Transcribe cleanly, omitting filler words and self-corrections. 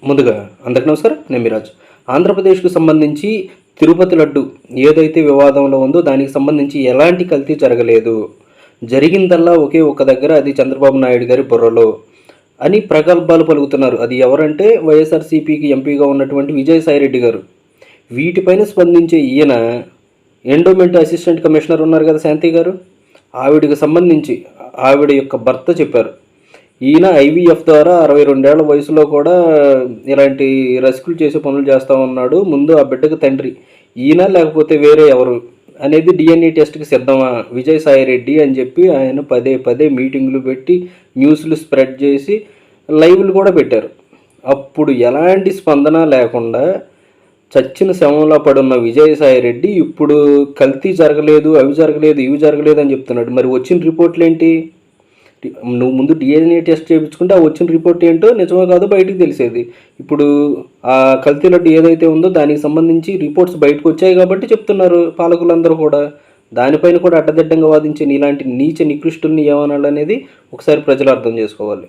ముందుగా అందరికీ నమస్కారం, నేను మిరాజ్. ఆంధ్రప్రదేశ్కు సంబంధించి తిరుపతి లడ్డు ఏదైతే వివాదంలో ఉందో దానికి సంబంధించి ఎలాంటి కల్తీ జరగలేదు, జరిగిందల్లా ఒకే ఒక్క దగ్గర, అది చంద్రబాబు నాయుడు గారి బుర్రలో అని ప్రగల్భాలు పలుకుతున్నారు. అది ఎవరంటే వైఎస్ఆర్సీపీకి ఎంపీగా ఉన్నటువంటి విజయసాయిరెడ్డి గారు. వీటిపైన స్పందించే ఈయన ఎండోమెంట్ అసిస్టెంట్ కమిషనర్ ఉన్నారు కదా శాంతి గారు, ఆవిడకి సంబంధించి ఆవిడ యొక్క భర్త చెప్పారు, ఈయన ఐవీఎఫ్ ద్వారా 62 ఏళ్ల వయసులో కూడా ఇలాంటి రసికులు చేసే పనులు చేస్తూ ఉన్నాడు. ముందు ఆ బిడ్డకు తండ్రి ఈయన లేకపోతే వేరే ఎవరు అనేది డిఎన్ఏ టెస్ట్కి సిద్ధమా విజయసాయిరెడ్డి అని చెప్పి ఆయన పదే పదే మీటింగులు పెట్టి న్యూస్లు స్ప్రెడ్ చేసి లైవ్లు కూడా పెట్టారు. అప్పుడు ఎలాంటి స్పందన లేకుండా చచ్చిన శవంలో పడున్న విజయసాయిరెడ్డి ఇప్పుడు కల్తీ జరగలేదు, అవి జరగలేదు, ఇవి జరగలేదు అని చెప్తున్నాడు. మరి వచ్చిన రిపోర్ట్లు ఏంటి? నువ్వు ముందు డిఎన్ఏ టెస్ట్ చేయించుకుంటే ఆ వచ్చిన రిపోర్ట్ ఏంటో నిజమో కాదో బయటికి తెలిసేది. ఇప్పుడు ఆ కల్తీ లడ్డు ఏదైతే ఉందో దానికి సంబంధించి రిపోర్ట్స్ బయటకు వచ్చాయి కాబట్టి చెప్తున్నారు పాలకులందరూ కూడా. దానిపైన కూడా అడ్డదిడ్డంగా వాదించే ఇలాంటి నీచ నికృష్టుల్ని ఏమనాలనేది ఒకసారి ప్రజలు అర్థం చేసుకోవాలి.